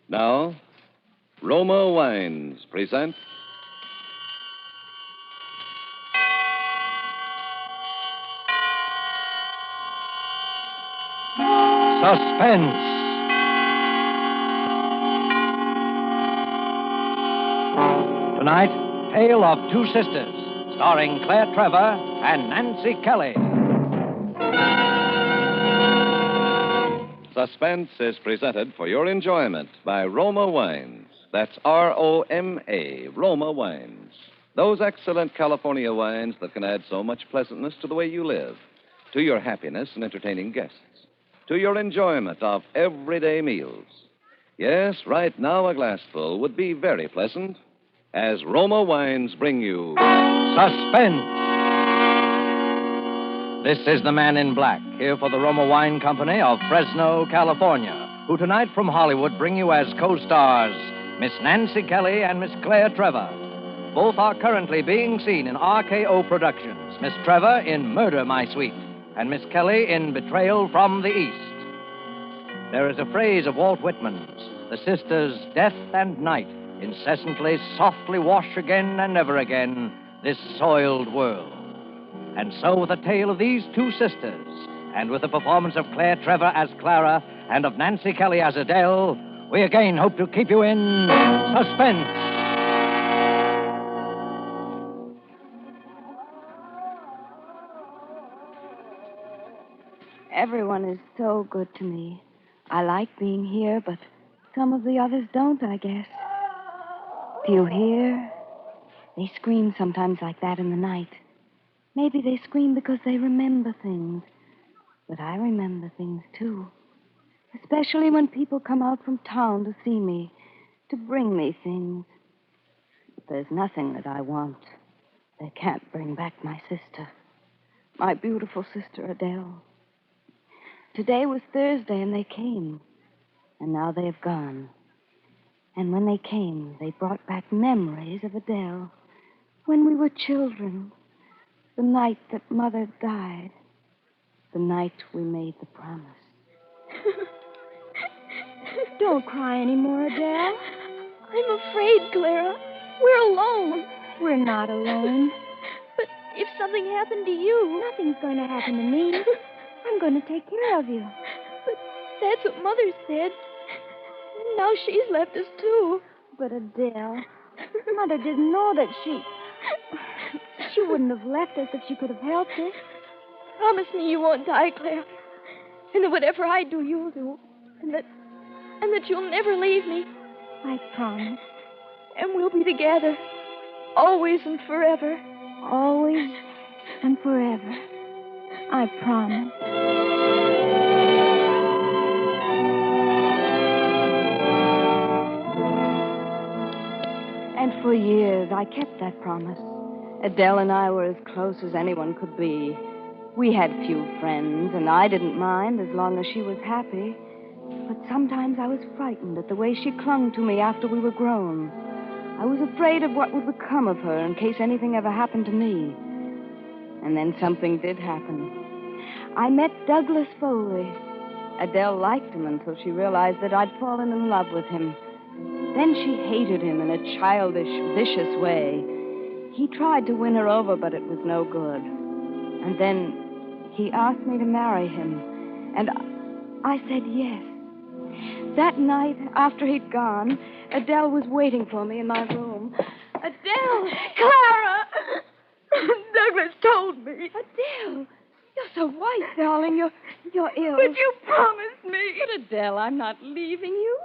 Now, Roma Wines present Suspense. Tonight, Tale of Two Sisters, starring Claire Trevor and Nancy Kelly. Suspense is presented for your enjoyment by Roma Wines. That's R-O-M-A, Roma Wines. Those excellent California wines that can add so much pleasantness to the way you live, to your happiness in entertaining guests, to your enjoyment of everyday meals. Yes, right now a glassful would be very pleasant as Roma Wines bring you Suspense. This is the Man in Black, here for the Roma Wine Company of Fresno, California, who tonight from Hollywood bring you as co-stars Miss Nancy Kelly and Miss Claire Trevor. Both are currently being seen in RKO Productions. Miss Trevor in Murder, My Sweet, and Miss Kelly in Betrayal from the East. There is a phrase of Walt Whitman's, the sisters' death and night incessantly, softly wash again and ever again this soiled world. And so with the tale of these two sisters, and with the performance of Claire Trevor as Clara and of Nancy Kelly as Adele, we again hope to keep you in suspense. Everyone is so good to me. I like being here, but some of the others don't, I guess. Do you hear? They scream sometimes like that in the night. Maybe they scream because they remember things. But I remember things, too. Especially when people come out from town to see me, to bring me things. But there's nothing that I want that can't bring back my sister. My beautiful sister, Adele. Today was Thursday, and they came. And now they have gone. And when they came, they brought back memories of Adele. When we were children. The night that Mother died. The night we made the promise. Don't cry anymore, Adele. I'm afraid, Clara. We're alone. We're not alone. But if something happened to you... Nothing's going to happen to me. I'm going to take care of you. But that's what Mother said. Now she's left us, too. But Adele, Mother didn't know that she wouldn't have left us if she could have helped us. Promise me you won't die, Claire. And that whatever I do, you'll do. And that you'll never leave me. I promise. And we'll be together. Always and forever. Always and forever. I promise. And for years, I kept that promise. Adele and I were as close as anyone could be. We had few friends, and I didn't mind as long as she was happy. But sometimes I was frightened at the way she clung to me after we were grown. I was afraid of what would become of her in case anything ever happened to me. And then something did happen. I met Douglas Foley. Adele liked him until she realized that I'd fallen in love with him. Then she hated him in a childish, vicious way. He tried to win her over, but it was no good. And then he asked me to marry him. And I said yes. That night, after he'd gone, Adele was waiting for me in my room. Adele! Clara! Douglas told me. Adele! You're so white, darling. You're ill. But you promised me. But, Adele, I'm not leaving you.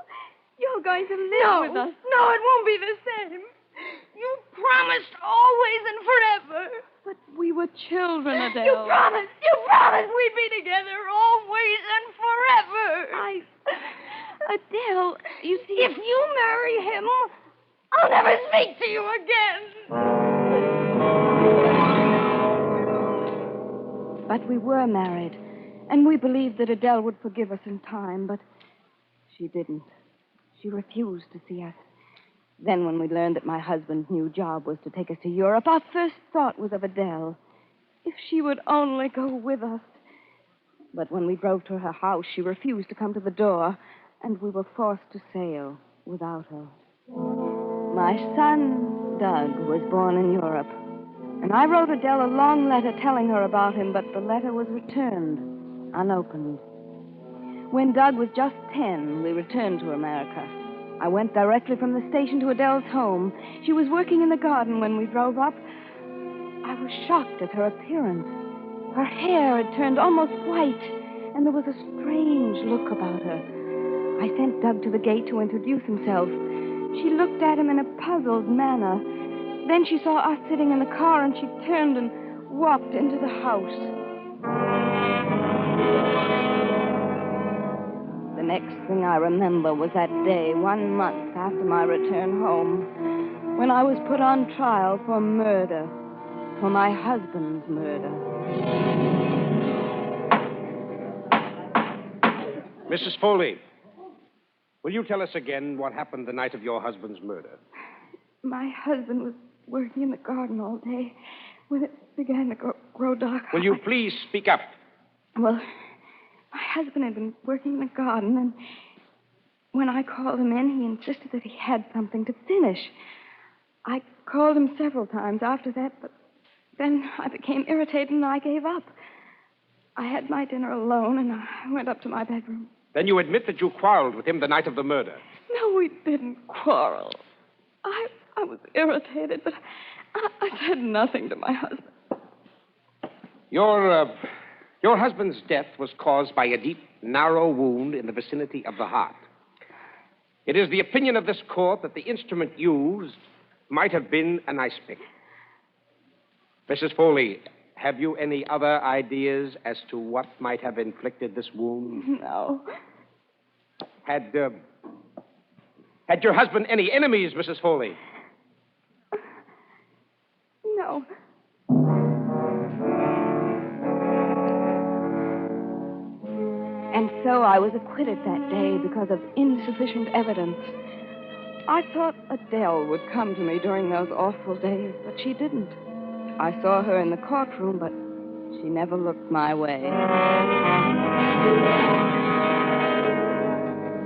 You're going to live with us. No, it won't be the same. You promised always and forever. But we were children, Adele. You promised we'd be together always and forever. Adele, you see... If you marry him, I'll never speak to you again. But we were married, and we believed that Adele would forgive us in time, but she didn't. She refused to see us. Then when we learned that my husband's new job was to take us to Europe, our first thought was of Adele. If she would only go with us. But when we drove to her house, she refused to come to the door, and we were forced to sail. without her. My son, Doug, was born in Europe. And I wrote Adele a long letter telling her about him, but the letter was returned, unopened. When Doug was just 10, we returned to America. I went directly from the station to Adele's home. She was working in the garden when we drove up. I was shocked at her appearance. Her hair had turned almost white, and there was a strange look about her. I sent Doug to the gate to introduce himself. She looked at him in a puzzled manner. Then she saw us sitting in the car, and she turned and walked into the house. The next thing I remember was that day, 1 month after my return home, when I was put on trial for murder, for my husband's murder. Mrs. Foley, will you tell us again what happened the night of your husband's murder? My husband was working in the garden all day when it began to grow dark. Will you please speak up? Well, my husband had been working in the garden, and when I called him in, he insisted that he had something to finish. I called him several times after that, but then I became irritated and I gave up. I had my dinner alone, and I went up to my bedroom. Then you admit that you quarreled with him the night of the murder. No, we didn't quarrel. I was irritated, but I said nothing to my husband. Your husband's death was caused by a deep, narrow wound in the vicinity of the heart. It is the opinion of this court that the instrument used might have been an ice pick. Mrs. Foley, have you any other ideas as to what might have inflicted this wound? No. Had your husband any enemies, Mrs. Foley? No. And so I was acquitted that day because of insufficient evidence. I thought Adele would come to me during those awful days, but she didn't. I saw her in the courtroom, but she never looked my way.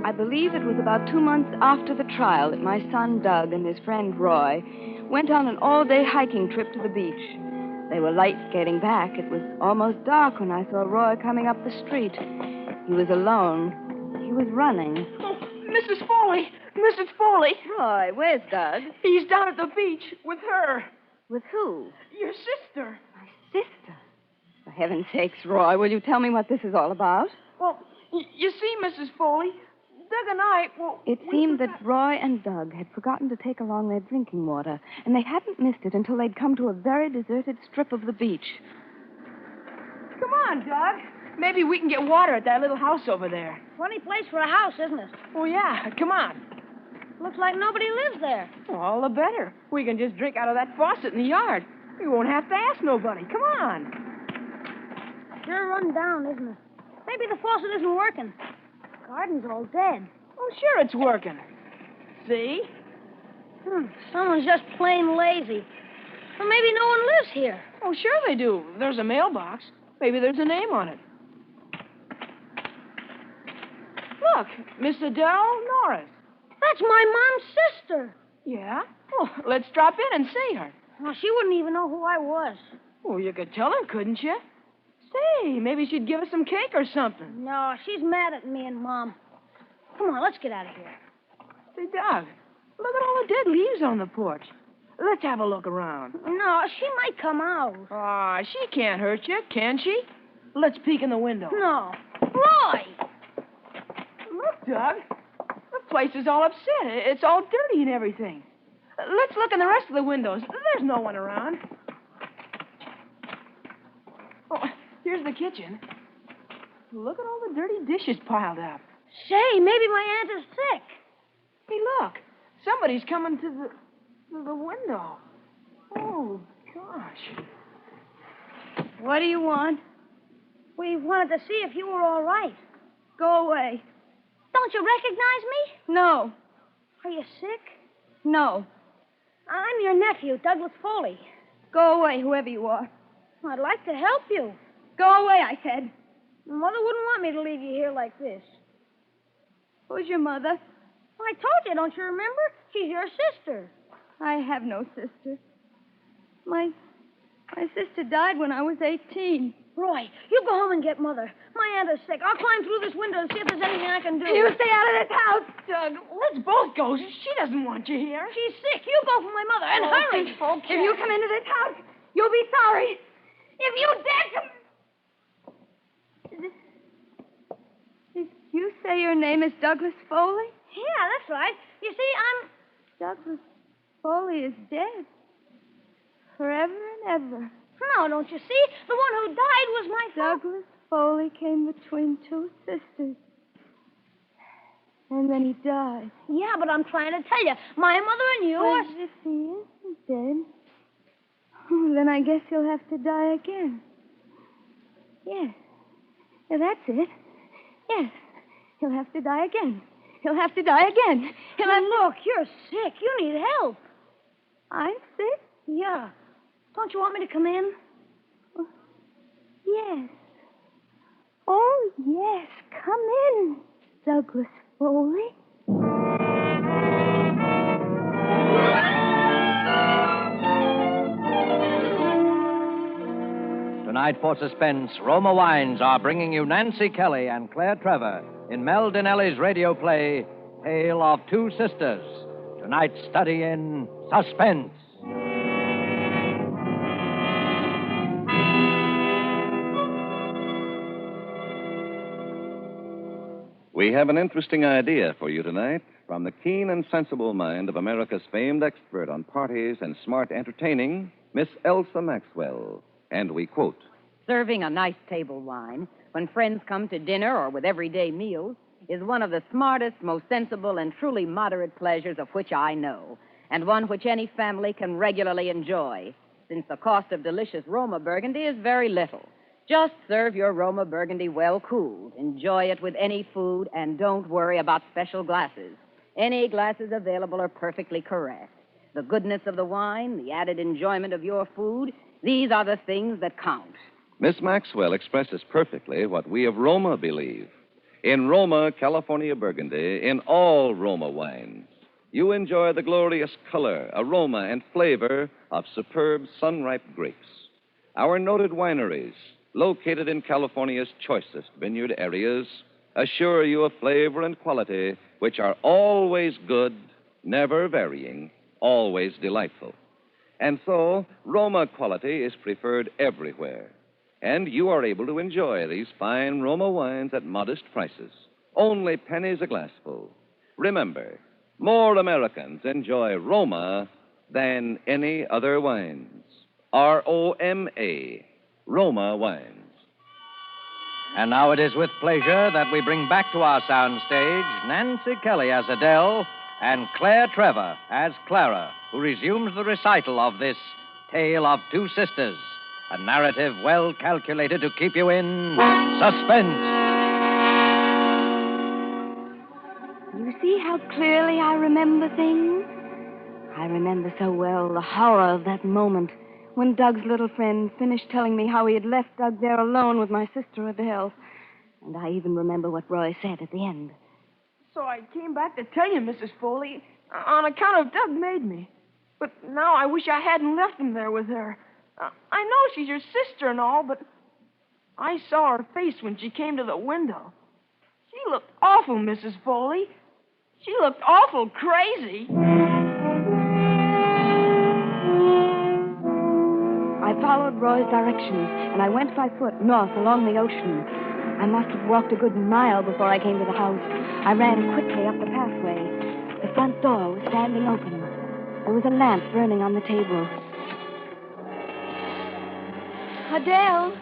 I believe it was about 2 months after the trial that my son Doug and his friend Roy went on an all-day hiking trip to the beach. They were late getting back. It was almost dark when I saw Roy coming up the street. He was alone. He was running. Oh, Mrs. Foley! Mrs. Foley! Roy, where's Doug? He's down at the beach with her. With who? Your sister. My sister. For heaven's sakes, Roy, will you tell me what this is all about? Well, you see, Mrs. Foley, Doug and I, It seemed that Roy and Doug had forgotten to take along their drinking water, and they hadn't missed it until they'd come to a very deserted strip of the beach. Come on, Doug. Maybe we can get water at that little house over there. Funny place for a house, isn't it? Oh, yeah. Come on. Looks like nobody lives there. Well, all the better. We can just drink out of that faucet in the yard. We won't have to ask nobody. Come on. Sure run down, isn't it? Maybe the faucet isn't working. Garden's all dead. Oh, sure it's working. See? Someone's just plain lazy. Or maybe no one lives here. Oh, sure they do. There's a mailbox. Maybe there's a name on it. Look, Miss Adele Norris. That's my mom's sister. Yeah? Well, let's drop in and see her. Well, she wouldn't even know who I was. Oh, you could tell her, couldn't you? Say, maybe she'd give us some cake or something. No, she's mad at me and Mom. Come on, let's get out of here. Say, Doug, look at all the dead leaves on the porch. Let's have a look around. No, she might come out. Ah, she can't hurt you, can she? Let's peek in the window. No. Roy! Look, Doug. The place is all upset. It's all dirty and everything. Let's look in the rest of the windows. There's no one around. Oh, here's the kitchen. Look at all the dirty dishes piled up. Say, maybe my aunt is sick. Hey, look. Somebody's coming to the window. Oh, gosh. What do you want? We wanted to see if you were all right. Go away. Don't you recognize me? No. Are you sick? No. I'm your nephew, Douglas Foley. Go away, whoever you are. I'd like to help you. Go away, I said. Mother wouldn't want me to leave you here like this. Who's your mother? I told you, don't you remember? She's your sister. I have no sister. My sister died when I was 18. Roy, you go home and get Mother. My aunt is sick. I'll climb through this window and see if there's anything I can do. You stay out of this house. Doug, let's both go. She doesn't want you here. She's sick. You go for my mother, and hurry. Okay. If you come into this house, you'll be sorry. If you dare come... Did you say your name is Douglas Foley? Yeah, that's right. You see, I'm... Douglas Foley is dead. Forever and ever. No, don't you see? The one who died was my father. Douglas Foley came between two sisters. And then he died. Yeah, but I'm trying to tell you, my mother and you are... But if he isn't dead, then I guess he'll have to die again. Yes. Yeah, that's it. Yes. He'll have to die again. He'll have to die again. Look, you're sick. You need help. I'm sick? Yeah. Don't you want me to come in? Yes. Oh, yes. Come in, Douglas Foley. Tonight for Suspense, Roma Wines are bringing you Nancy Kelly and Claire Trevor in Mel Dinelli's radio play, Tale of Two Sisters. Tonight's study in Suspense. We have an interesting idea for you tonight from the keen and sensible mind of America's famed expert on parties and smart entertaining, Miss Elsa Maxwell. And we quote, Serving a nice table wine when friends come to dinner or with everyday meals is one of the smartest, most sensible, and truly moderate pleasures of which I know, and one which any family can regularly enjoy, since the cost of delicious Roma Burgundy is very little. Just serve your Roma Burgundy well cooled. Enjoy it with any food, and don't worry about special glasses. Any glasses available are perfectly correct. The goodness of the wine, the added enjoyment of your food, these are the things that count. Miss Maxwell expresses perfectly what we of Roma believe. In Roma, California Burgundy, in all Roma wines, you enjoy the glorious color, aroma, and flavor of superb sun-ripe grapes. Our noted wineries, located in California's choicest vineyard areas, assure you of flavor and quality which are always good, never varying, always delightful. And so, Roma quality is preferred everywhere. And you are able to enjoy these fine Roma wines at modest prices, only pennies a glassful. Remember, more Americans enjoy Roma than any other wines. R-O-M-A, Roma wines. And now it is with pleasure that we bring back to our soundstage Nancy Kelly as Adele and Claire Trevor as Clara, who resumes the recital of this Tale of Two Sisters, a narrative well calculated to keep you in suspense. You see how clearly I remember things? I remember so well the horror of that moment when Doug's little friend finished telling me how he had left Doug there alone with my sister Adele. And I even remember what Roy said at the end. So I came back to tell you, Mrs. Foley, on account of Doug made me. But now I wish I hadn't left him there with her. I know she's your sister and all, but I saw her face when she came to the window. She looked awful, Mrs. Foley. She looked awful crazy. I followed Roy's directions, and I went by foot north along the ocean. I must have walked a good mile before I came to the house. I ran quickly up the pathway. The front door was standing open. There was a lamp burning on the table. Adele!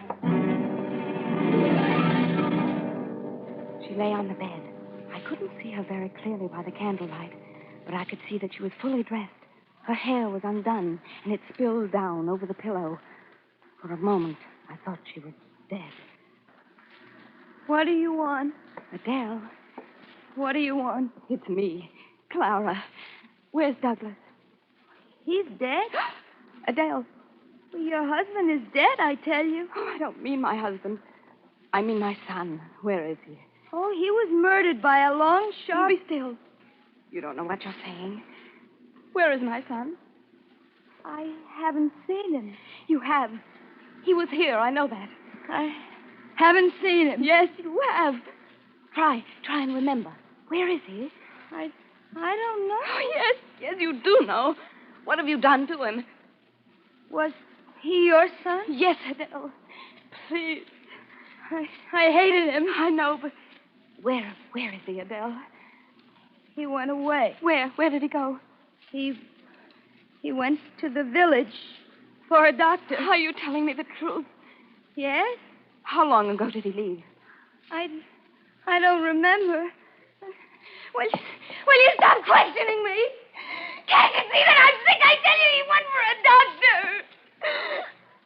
She lay on the bed. I couldn't see her very clearly by the candlelight, but I could see that she was fully dressed. Her hair was undone, and it spilled down over the pillow. For a moment, I thought she was dead. What do you want? Adele. What do you want? It's me, Clara. Where's Douglas? He's dead? Adele. Your husband is dead, I tell you. Oh, I don't mean my husband. I mean my son. Where is he? Oh, he was murdered by a long shot. Be still. You don't know what you're saying. Where is my son? I haven't seen him. You have. He was here, I know that. I haven't seen him. Yes, you have. Try and remember. Where is he? I don't know. Oh, yes, you do know. What have you done to him? Was he your son? Yes, Adele. Please. I hated him. I know, but where is he, Adele? He went away. Where? Where did he go? He went to the village for a doctor. Are you telling me the truth? Yes? How long ago did he leave? I don't remember. Will you stop questioning me? Can't you see that I'm sick? I tell you, he went for a doctor.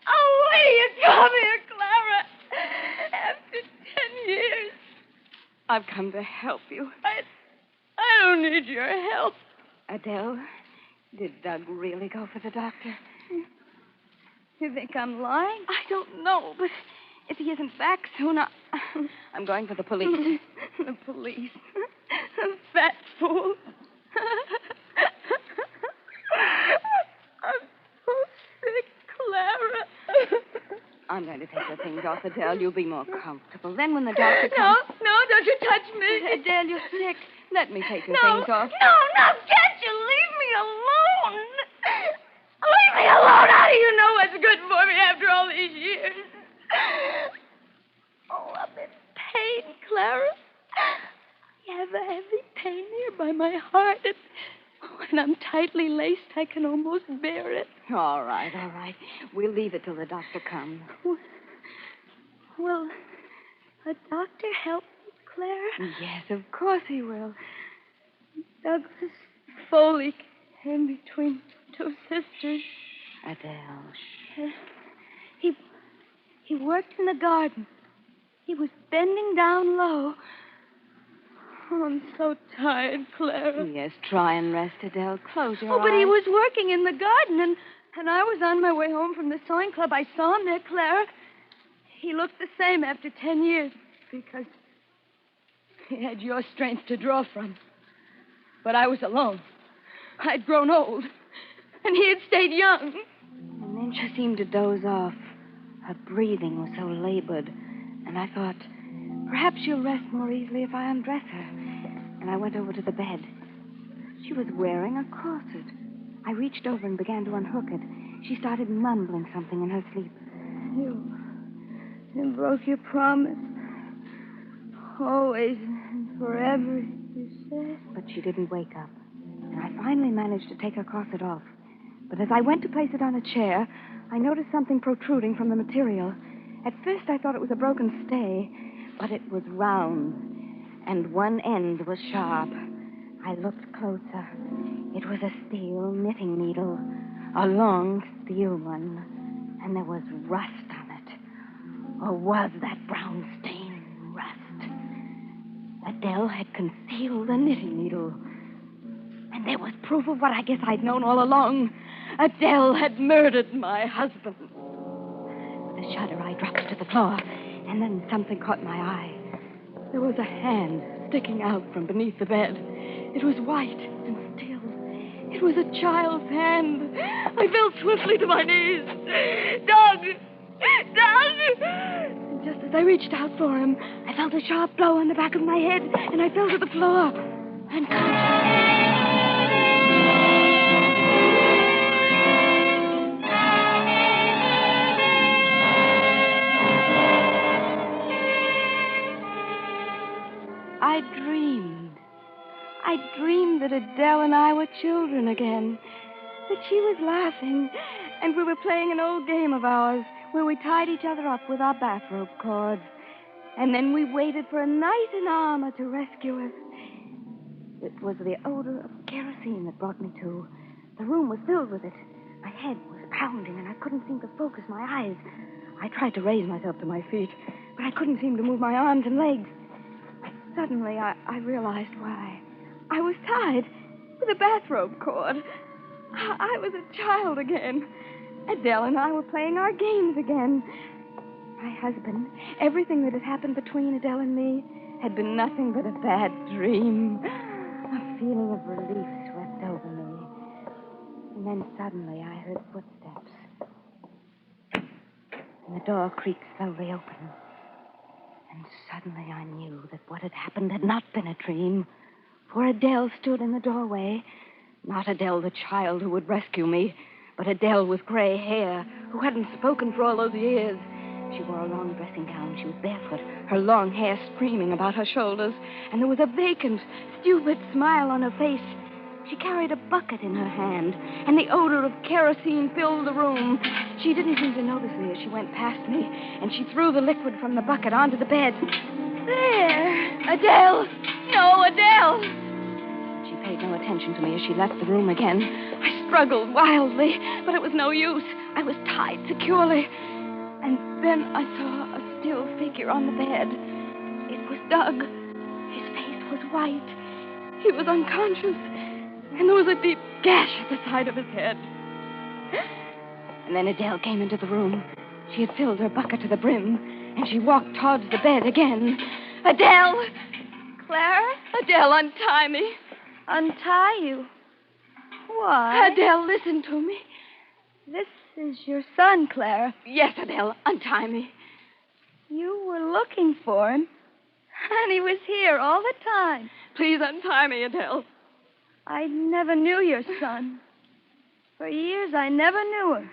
Oh, will you come here, Clara? After 10 years. I've come to help you. I don't need your help. Adele, did Doug really go for the doctor? You think I'm lying? I don't know, but if he isn't back soon, I'm going for the police. The police. The fat fool. I'm so sick, Clara. I'm going to take the things off, Adele. You'll be more comfortable. Then when the doctor comes... No, don't you touch me. Adele, you're sick. Let me take your things off. No, can't you leave me alone? Leave me alone. How do you know what's good for me after all these years? Oh, I'm in pain, Clara. I have a heavy pain here by my heart. When I'm tightly laced, I can almost bear it. All right. We'll leave it till the doctor comes. Will a doctor help me, Clara? Yes, of course he will. Douglas Foley came between two sisters. Adele. He worked in the garden. He was bending down low. Oh, I'm so tired, Clara. Yes, try and rest, Adele. Close your eyes. But he was working in the garden, and I was on my way home from the sewing club. I saw him there, Clara. He looked the same after 10 years because he had your strength to draw from. But I was alone. I'd grown old, and he had stayed young. And then she seemed to doze off. Her breathing was so labored, and I thought, perhaps she'll rest more easily if I undress her. And I went over to the bed. She was wearing a corset. I reached over and began to unhook it. She started mumbling something in her sleep. You broke your promise. Always and forever, you said. But she didn't wake up. And I finally managed to take her corset off. But as I went to place it on a chair, I noticed something protruding from the material. At first, I thought it was a broken stay, but it was round, and one end was sharp. I looked closer. It was a steel knitting needle, a long steel one, and there was rust on it. Or was that brown stain rust? Adele had concealed the knitting needle. And there was proof of what I guess I'd known all along. Adele had murdered my husband. With a shudder, I dropped to the floor, and then something caught my eye. There was a hand sticking out from beneath the bed. It was white and still. It was a child's hand. I fell swiftly to my knees. Doug! And just as I reached out for him, I felt a sharp blow on the back of my head, and I fell to the floor. Unconscious. I dreamed that Adele and I were children again, that she was laughing, and we were playing an old game of ours where we tied each other up with our bathrobe cords, and then we waited for a knight in armor to rescue us. It was the odor of kerosene that brought me to. The room was filled with it. My head was pounding, and I couldn't seem to focus my eyes. I tried to raise myself to my feet, but I couldn't seem to move my arms and legs. Suddenly, I realized why. I was tied with a bathrobe cord. I was a child again. Adele and I were playing our games again. My husband, everything that had happened between Adele and me, had been nothing but a bad dream. A feeling of relief swept over me. And then suddenly I heard footsteps. And the door creaked slowly open. And suddenly I knew that what had happened had not been a dream. For Adele stood in the doorway. Not Adele, the child who would rescue me, but Adele with gray hair, who hadn't spoken for all those years. She wore a long dressing gown. She was barefoot, her long hair streaming about her shoulders, and there was a vacant, stupid smile on her face. She carried a bucket in her hand, and the odor of kerosene filled the room. She didn't seem to notice me as she went past me, and she threw the liquid from the bucket onto the bed. There! Adele! No, Adele! She paid no attention to me as she left the room again. I struggled wildly, but it was no use. I was tied securely. And then I saw a still figure on the bed. It was Doug. His face was white. He was unconscious. And there was a deep gash at the side of his head. And then Adele came into the room. She had filled her bucket to the brim, and she walked towards the bed again. Adele! Clara? Adele, untie me. Untie you? Why? Adele, listen to me. This is your son, Clara. Yes, Adele, untie me. You were looking for him, and he was here all the time. Please untie me, Adele. I never knew your son. For years, I never knew him.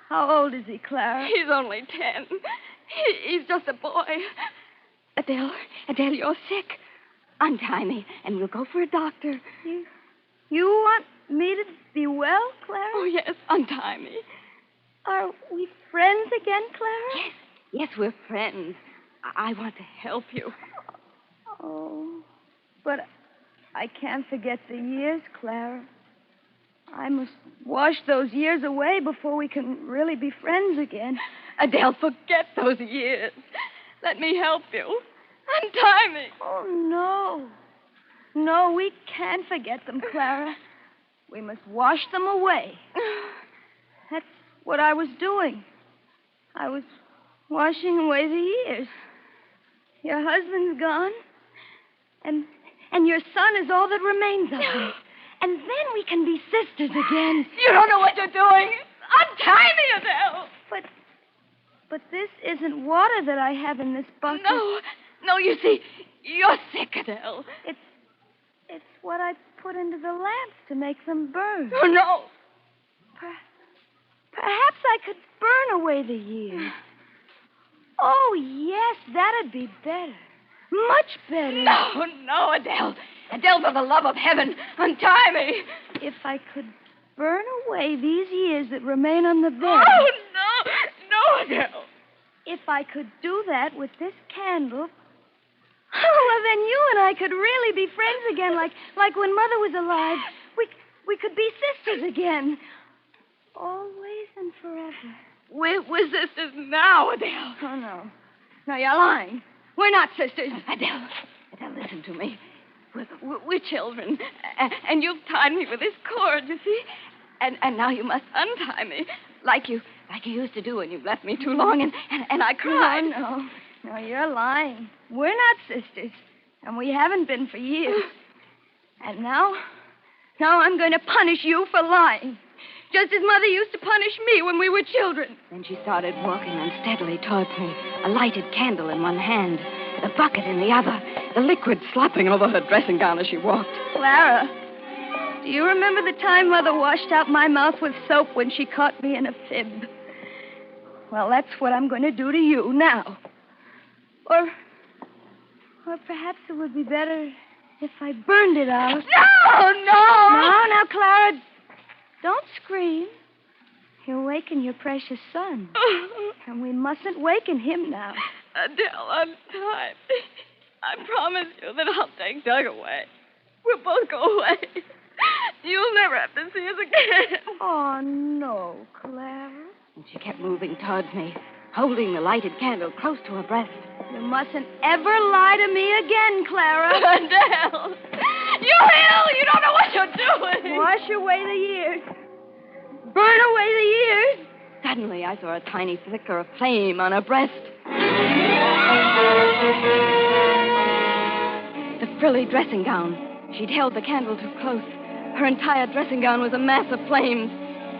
How old is he, Clara? He's only 10. He's just a boy. Adele, you're sick. Untie me, and we'll go for a doctor. You want me to be well, Clara? Oh, yes, untie me. Are we friends again, Clara? Yes, we're friends. I want to help you. Oh, but I can't forget the years, Clara. I must wash those years away before we can really be friends again. Adele, forget those years. Let me help you. Untie me. Oh, no. No, we can't forget them, Clara. We must wash them away. That's what I was doing. I was washing away the years. Your husband's gone, and your son is all that remains of me. And then we can be sisters again. You don't know what you're doing. Untie me, Adele. But this isn't water that I have in this bucket. No, you see, you're sick, Adele. It's what I put into the lamps to make them burn. Oh, no. Perhaps I could burn away the years. Oh, yes, that'd be better. Much better. No, Adele. Adele, for the love of heaven, untie me. If I could burn away these years that remain on the bed. Oh, no, Adele. If I could do that with this candle. Oh, well, then you and I could really be friends again, like when Mother was alive. We could be sisters again. Always and forever. We're sisters now, Adele. Oh, no. No, you're lying. We're not sisters. Adele, listen to me. We're children, and you've tied me with this cord, you see? And now you must untie me, like you used to do when you left me too long, and I cried. No, you're lying. We're not sisters, and we haven't been for years. And now I'm going to punish you for lying, just as Mother used to punish me when we were children. Then she started walking unsteadily towards me, a lighted candle in one hand, the bucket in the other, the liquid slopping over her dressing gown as she walked. Clara, do you remember the time Mother washed out my mouth with soap when she caught me in a fib? Well, that's what I'm going to do to you now. Or perhaps it would be better if I burned it out. No! Now, Clara, don't scream. You'll waken your precious son. And we mustn't waken him now. Adele, untie me. I promise you that I'll take Doug away. We'll both go away. You'll never have to see us again. Oh, no, Clara. And she kept moving towards me, holding the lighted candle close to her breast. You mustn't ever lie to me again, Clara. Adele! You're ill! You don't know what you're doing! Wash away the years. Burn away the years. Suddenly, I saw a tiny flicker of flame on her breast. The frilly dressing gown, She'd held the candle too close. Her entire dressing gown was a mass of flames.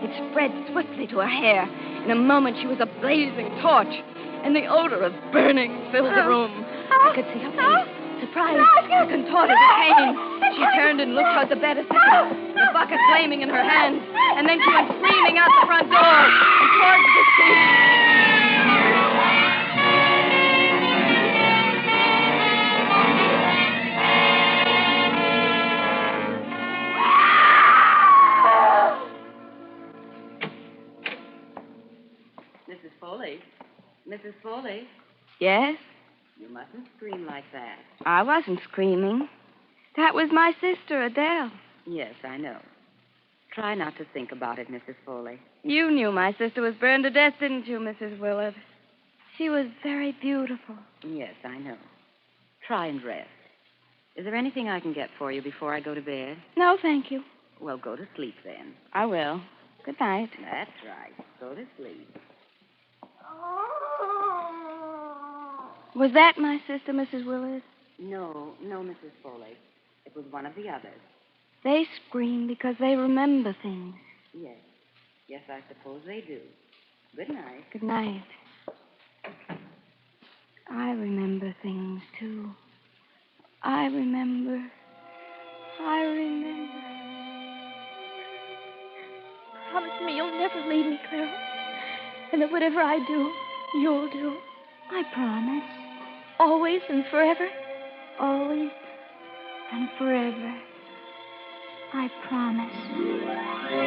It spread swiftly to her hair. In a moment, she was a blazing torch, and the odor of burning filled the room. I could see her face, surprised and contorted with pain. She turned and looked toward the bed a second, the bucket flaming in her hands, and then she went screaming out the front door and towards the sea. Mrs. Foley. Mrs. Foley, Yes? you mustn't scream like that. I wasn't screaming. That was my sister, Adele. Yes, I know. Try not to think about it, Mrs. Foley. You knew my sister was burned to death, didn't you, Mrs. Willard? She was very beautiful. Yes, I know. Try and rest. Is there anything I can get for you before I go to bed? No, thank you. Well, go to sleep then. I will. Good night. That's right. Go to sleep. Was that my sister, Mrs. Willard? No, Mrs. Foley. It was one of the others. They scream because they remember things. Yes. Yes, I suppose they do. Good night. Good night. I remember things, too. I remember. Promise me you'll never leave me, Clara. And that whatever I do, you'll do. I promise. Always and forever. Always and forever. I promise.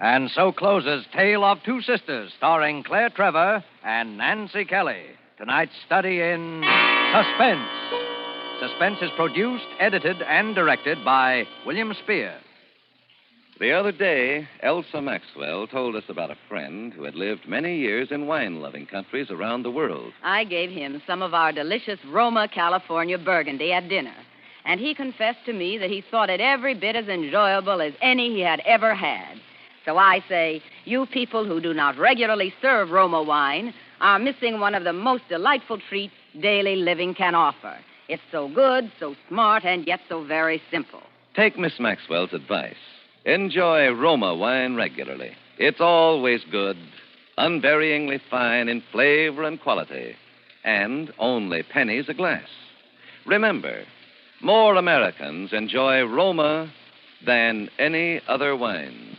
And so closes Tale of Two Sisters, starring Claire Trevor and Nancy Kelly. Tonight's study in Suspense. Suspense is produced, edited, and directed by William Spear. The other day, Elsa Maxwell told us about a friend who had lived many years in wine-loving countries around the world. I gave him some of our delicious Roma, California Burgundy at dinner. And he confessed to me that he thought it every bit as enjoyable as any he had ever had. So I say, you people who do not regularly serve Roma wine are missing one of the most delightful treats daily living can offer. It's so good, so smart, and yet so very simple. Take Miss Maxwell's advice. Enjoy Roma wine regularly. It's always good, unvaryingly fine in flavor and quality, and only pennies a glass. Remember, more Americans enjoy Roma than any other wines.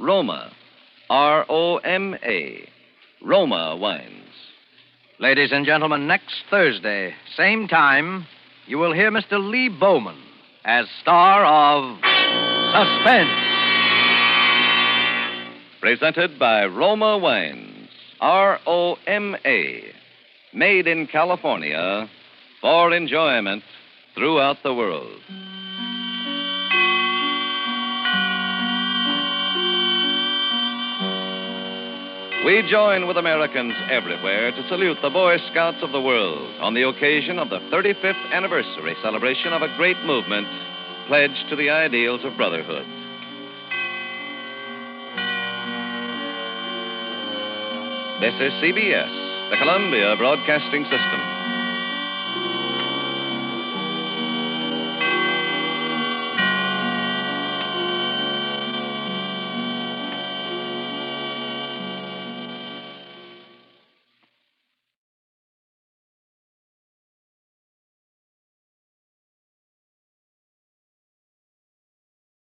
Roma, R-O-M-A, Roma wines. Ladies and gentlemen, next Thursday, same time, you will hear Mr. Lee Bowman as star of Suspense. Presented by Roma Wines, R-O-M-A, made in California for enjoyment throughout the world. We join with Americans everywhere to salute the Boy Scouts of the world on the occasion of the 35th anniversary celebration of a great movement pledged to the ideals of brotherhood. This is CBS, the Columbia Broadcasting System.